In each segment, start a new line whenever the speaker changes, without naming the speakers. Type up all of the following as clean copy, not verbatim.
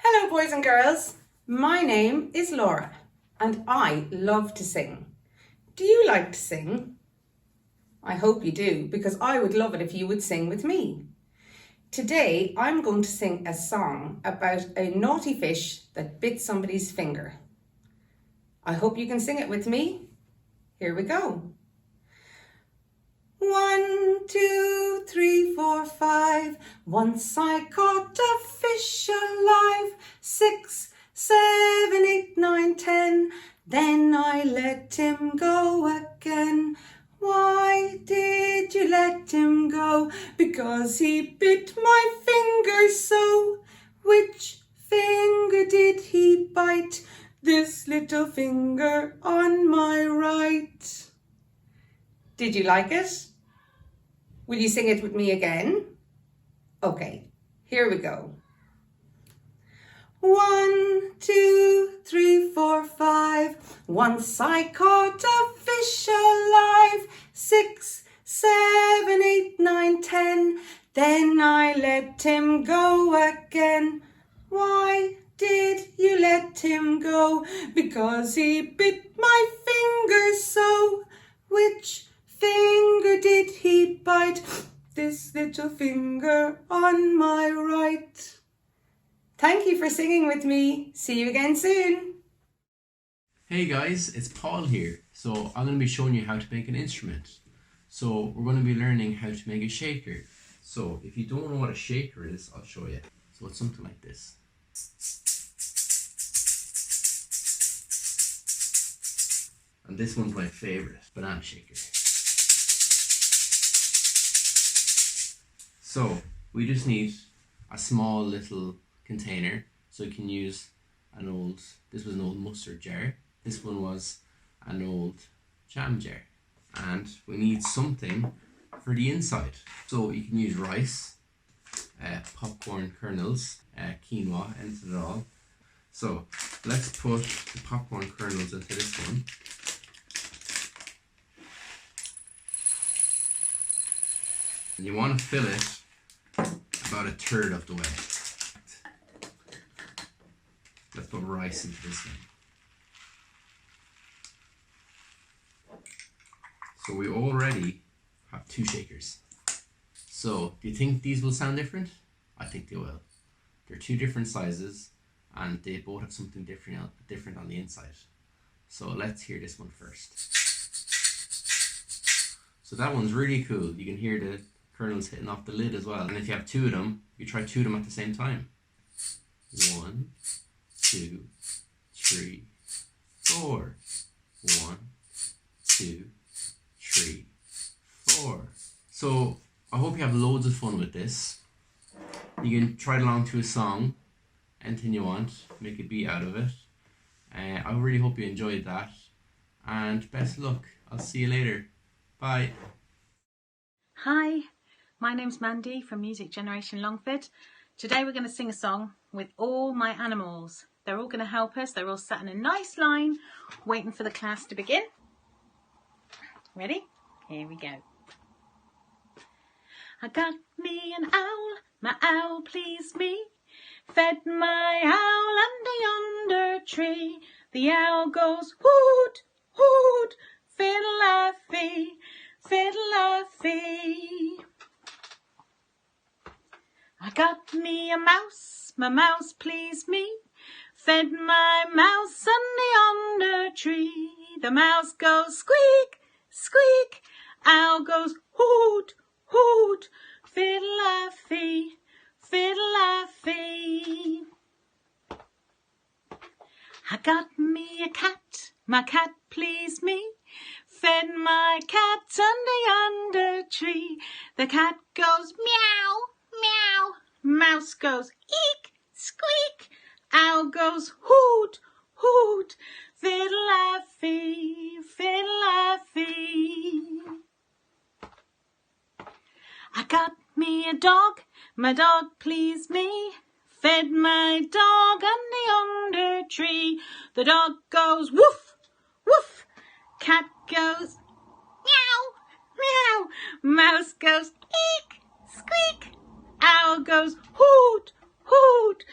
Hello boys and girls, my name is Laura and I love to sing. Do you like to sing? I hope you do, because I would love it if you would sing with me. Today I'm going to sing a song about a naughty fish that bit somebody's finger. I hope you can sing it with me. Here we go. 1, 2, 3, 4, 5. Once I caught a fish alive. 6, 7, 8, 9, 10. Then I let him go again. Why did you let him go? Because he bit my finger so. Which finger did he bite? This little finger on my right. Did you like it? Will you sing it with me again? Okay, here we go. 1, 2, 3, 4, 5. Once I caught a fish alive. 6, 7, 8, 9, 10. Then I let him go again. Why did you let him go? Because he bit my finger so. Which finger did he bite? This little finger on my right. Thank you for singing with me. See you again soon.
Hey guys, it's Paul here. So I'm going to be showing you how to make an instrument. So we're going to be learning how to make a shaker. So if you don't know what a shaker is, I'll show you. So it's something like this. And this one's my favorite, banana shaker. So we just need a small little container. So you can use this was an old mustard jar. This one was an old jam jar. And we need something for the inside. So you can use rice, popcorn kernels, quinoa, anything at all. So let's put the popcorn kernels into this one. And you want to fill it about 1/3 of the way. Let's put rice into this one. So we already have 2 shakers. So do you think these will sound different? I think they will. They're 2 different sizes and they both have something different on the inside. So let's hear this one first. So that one's really cool. You can hear the kernels hitting off the lid as well. And if you have 2 of them, you try 2 of them at the same time. 1, 2, 3, 4. 1, 2, 3, 4. So I hope you have loads of fun with this. You can try it along to a song, anything you want, make a beat out of it. I really hope you enjoyed that, and best of luck. I'll see you later. Bye.
Hi, my name's Mandy from Generation Longford. Today we're going to sing a song with all my animals. They're all going to help us. They're all sat in a nice line waiting for the class to begin. Ready? Here we go. I got me an owl, my owl pleased me. Fed my owl under yonder tree. The owl goes hoot, hoot, fiddle-a-fee, fiddle-a-fee. I got me a mouse, my mouse pleased me. Fed my mouse under yonder tree. The mouse goes squeak, squeak. Owl goes hoot, hoot, fiddle-a-fee, fiddle-a-fee. I got me a cat, my cat pleased me. Fed my cat under yonder tree. The cat goes meow, meow. Mouse goes eek, squeak. Owl goes hoot, hoot, fiddle-a-fee, fiddle-a-fee. I got me a dog, my dog pleased me. Fed my dog under yonder tree. The dog goes woof, woof. Cat goes meow, meow. Mouse goes eek, squeak. Owl goes hoot, hoot,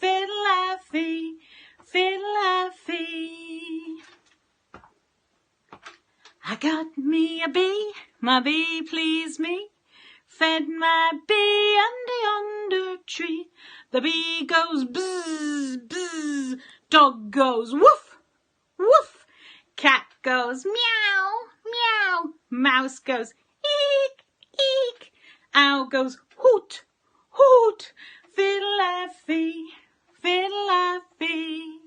fiddle-a-fee, fiddle-a-fee. I got me a bee, my bee pleased me, fed my bee under tree. The bee goes buzz, buzz, dog goes woof, woof, cat goes meow, meow, mouse goes eek, eek, owl goes hoot, hoot, fiddle-a-fee, fiddle-a-fee.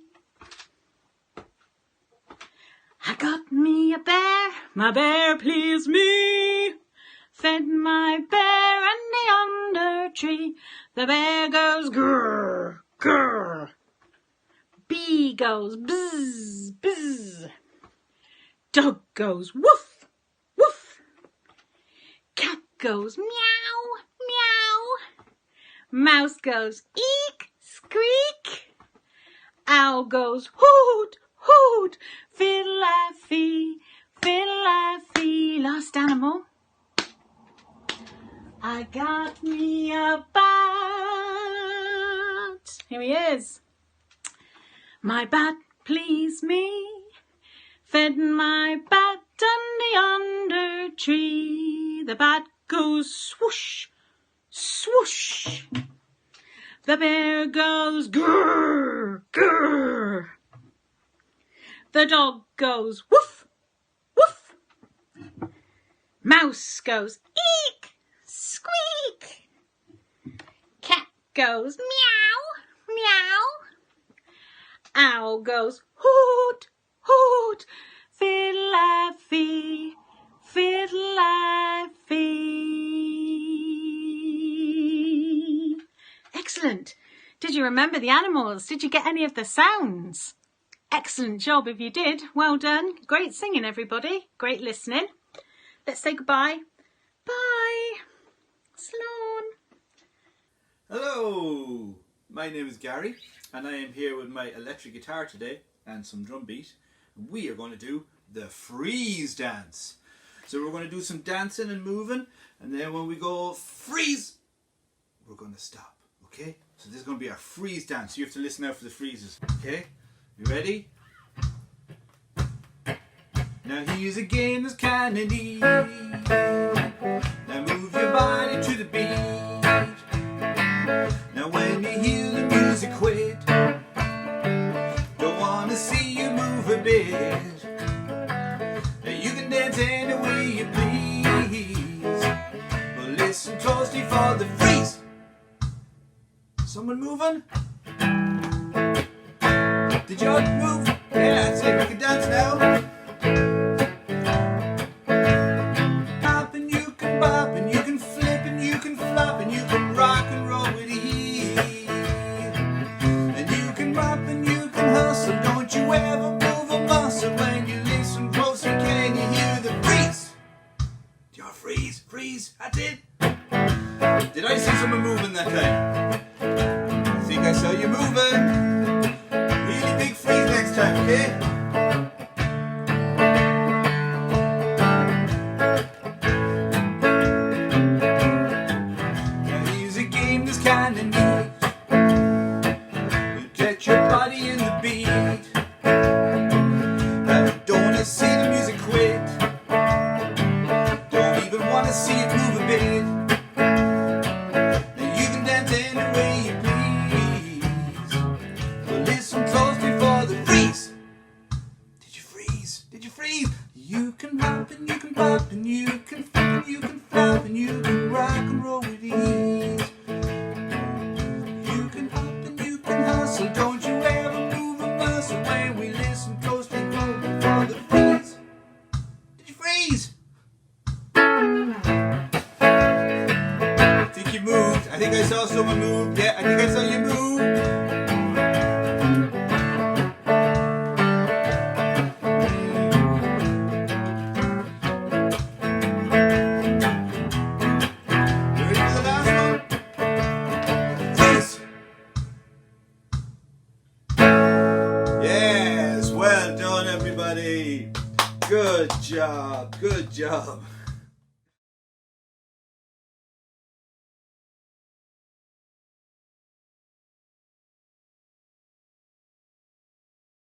I got me a bear, my bear pleased me, fed my bear under tree. The bear goes grrr, grrr. Bee goes buzz, buzz. Dog goes woof, woof. Cat goes meow, meow. Mouse goes eek, squeak. Owl goes hoot, hoot. Fiddle-a-fee, fiddle-a-fee. Last animal. I got me a bat. Here he is. My bat pleased me, fed my bat under tree. The bat goes swoosh, swoosh. The bear goes grrr, grrr. The dog goes woof, woof. Mouse goes eek, squeak. Cat goes meow, meow. Owl goes hoot, hoot. Fiddle-a-fee, fiddle-a-fee. Excellent. Did you remember the animals? Did you get any of the sounds? Excellent job if you did. Well done. Great singing, everybody. Great listening. Let's say goodbye. Bye. Sloan.
Hello, my name is Gary and I am here with my electric guitar today and some drum beat. We are going to do the freeze dance. So we're going to do some dancing and moving, and then when we go freeze, we're going to stop, okay? So this is going to be our freeze dance. You have to listen out for the freezes, okay? You ready? Now here's a game that's kind of neat. Now move your body to the beat. Now when you hear the music quit, don't want to see you move a bit. Now you can dance any way you please, but listen closely for the freeze. Someone moving? Did you all move? Yeah, that's it. We can dance now. Hop and you can bop and you can flip and you can flop and you can rock and roll with ease. And you can bop and you can hustle. Don't you ever move a muscle. When you listen closely, can you hear the freeze? Did y'all freeze? Freeze? That's it. Did I see someone moving that time? I think I saw you moving. Big freeze next time, okay? Now here's a game that's kinda neat. You get your body in the beat. Now you don't wanna see the music quit. Don't even wanna see it move a bit. Now you can dance any way you please. But listen closely for the freeze. Did you freeze? Did you freeze? You can hop and you can pop and you can flip and you can flop and you can rock and roll with ease. You can hop and you can hustle. Don't you ever move a muscle. When we listen closely for the freeze. Did you freeze? I think you moved. I think I saw someone move. Yeah, I think I saw you move. Yes, well done everybody. Good job, good job.